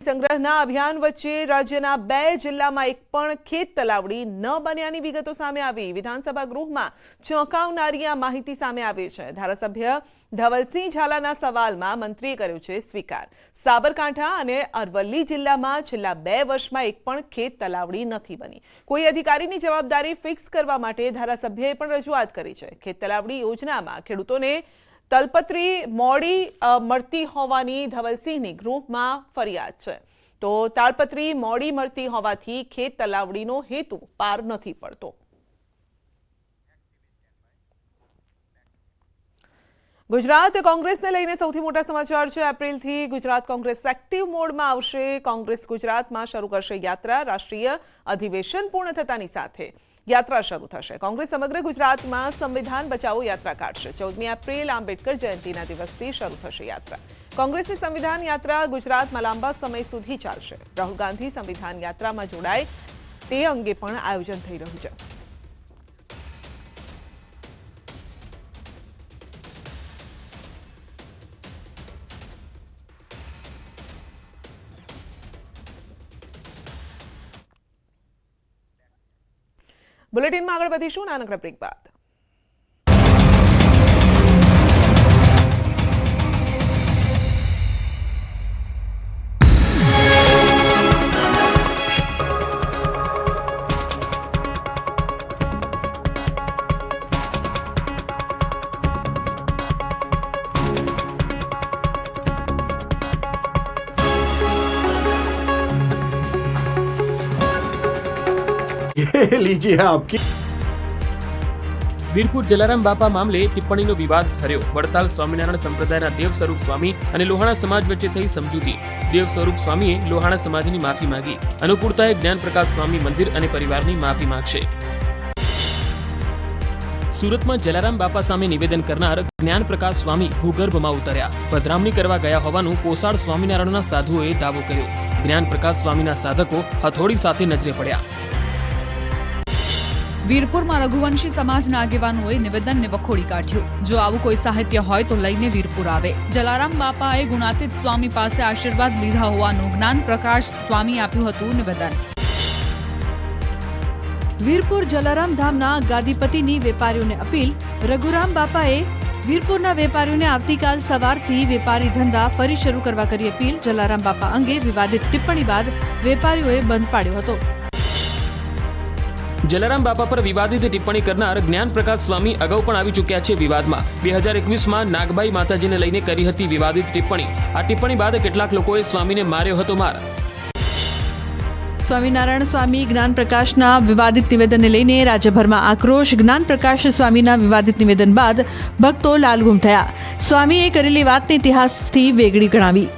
સંગ્રહના અભિયાન વચ્ચે રાજ્યના 2 જિલ્લામાં એક પણ ખેત તલાવડી ન બન્યાની વિગતો સામે આવી। વિધાનસભા ગૃહમાં ચોંકાવનારી આ માહિતી સામે આવી છે। ધારાસભ્ય ધવલસિંહ ઝાલાના સવાલમાં મંત્રીએ કર્યો છે સ્વીકાર। સાબરકાંઠા અને અરવલ્લી જિલ્લામાં છેલ્લા 2 વર્ષમાં એક પણ ખેત તલાવડી નથી બની। કોઈ અધિકારીની જવાબદારી ફિક્સ કરવા માટે ધારાસભ્યએ પણ રજૂઆત કરી છે। ખેત તલાવડી યોજનામાં ખેડૂતોને તલપત્રી મોડી મળતી હોવાની ધવલસિંહની ગૃહમાં ફરિયાદ છે। તો તાળપત્રી મોડી મળતી હોવાથી ખેત તલાવડીનો હેતુ પાર નથી પડતો। ગુજરાત કોંગ્રેસને લઈને સૌથી મોટા સમાચાર છે। એપ્રિલથી ગુજરાત કોંગ્રેસ એક્ટિવ મોડમાં આવશે। કોંગ્રેસ ગુજરાતમાં શરૂ કરશે યાત્રા। રાષ્ટ્રીય અધિવેશન પૂર્ણ થતાની સાથે યાત્રા શરૂ થશે। કોંગ્રેસ સમગ્ર ગુજરાતમાં સંવિધાન બચાવો યાત્રા કાઢશે। 14મી એપ્રિલ આંબેડકર જયંતિના દિવસથી શરૂ થશે યાત્રા। કોંગ્રેસની સંવિધાન યાત્રા ગુજરાતમાં લાંબા સમય સુધી ચાલશે। રાહુલ ગાંધી સંવિધાન યાત્રામાં જોડાય તે અંગે પણ આયોજન થઈ રહ્યું છે। બુલેટિનમાં આગળ વધીશું નાનકડા બ્રેક બાદ। लीजिए आपकी। વીરપુર જલારામ બાપા મામલે ટિપ્પણીનો વિવાદ ઠર્યો। વડતાલ સ્વામિનારાયણ સંપ્રદાયના દેવ સ્વરૂપ સ્વામી અને લોહાણા સમાજ વચ્ચે થઈ સમજૂતી। દેવ સ્વરૂપ સ્વામીએ લોહાણા સમાજની માફી માંગી। અનુકૂળતાએ જ્ઞાનપ્રકાશ સ્વામી મંદિર અને પરિવારની માફી માંગશે। સુરતમાં જલારામ બાપા સામે નિવેદન કરનાર જ્ઞાનપ્રકાશ સ્વામી ભૂગર્ભમાં ઉતર્યા। પધરામણી કરવા ગયા હોવાનું કોસાડ સ્વામિનારાયણના સાધુઓએ દાવો કર્યો। જ્ઞાનપ્રકાશ સ્વામીના સાધકો હથોડી સાથે નજરે પડ્યા। વીરપુરમાં રઘુવંશી સમાજના આગેવાનોએ નિવેદનને વખોડી કાઢ્યું। જો આવું કોઈ સાહિત્ય હોય તો લઈને વીરપુર આવે। જલારામ બાપાએ ગુણાતીત સ્વામી પાસે આશીર્વાદ લીધા હોવાનું જ્ઞાન પ્રકાશ સ્વામી આપ્યું હતું નિવેદન। વીરપુર જલારામ ધામના ગાદીપતિની વેપારીઓને અપીલ। રઘુરામ બાપાએ વીરપુરના વેપારીઓને આવતીકાલ સવારથી વેપારી ધંધા ફરી શરૂ કરવા કરી અપીલ। જલારામ બાપા અંગે વિવાદિત ટિપ્પણી બાદ વેપારીઓએ બંધ પાડ્યો હતો। જલારામ બાપા પર વિવાદિત ટિપ્પણી કરનાર જ્ઞાનપ્રકાશ સ્વામી અગાઉ પણ આવી ચૂક્યા છે વિવાદમાં। 2021માં નાગબાઈ માતાજીને લઈને કરી હતી વિવાદિત ટિપ્પણી। આ ટિપ્પણી બાદ કેટલાક લોકોએ સ્વામીને માર્યો હતો માર। સ્વામિનારાયણ સ્વામી જ્ઞાન પ્રકાશના વિવાદિત નિવેદનને લઈને રાજ્યભરમાં આક્રોશ। જ્ઞાન પ્રકાશ સ્વામીના વિવાદિત નિવેદન બાદ ભક્તો લાલઘુમ થયા। સ્વામીએ કરેલી વાતને ઇતિહાસથી વેગળી ગણાવી।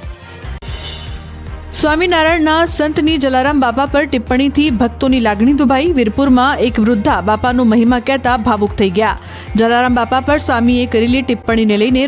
સ્વામિનારાયણના સંતની જલારામ બાપા પર ટિપ્પણીથી ભક્તોની લાગણી દુભાઈ। વીરપુરમાં એક વૃદ્ધા બાપાનો મહિમા કહેતા ભાવુક થઈ ગયા। જલારામ બાપા પર સ્વામીએ કરેલી ટિપ્પણીને લઈને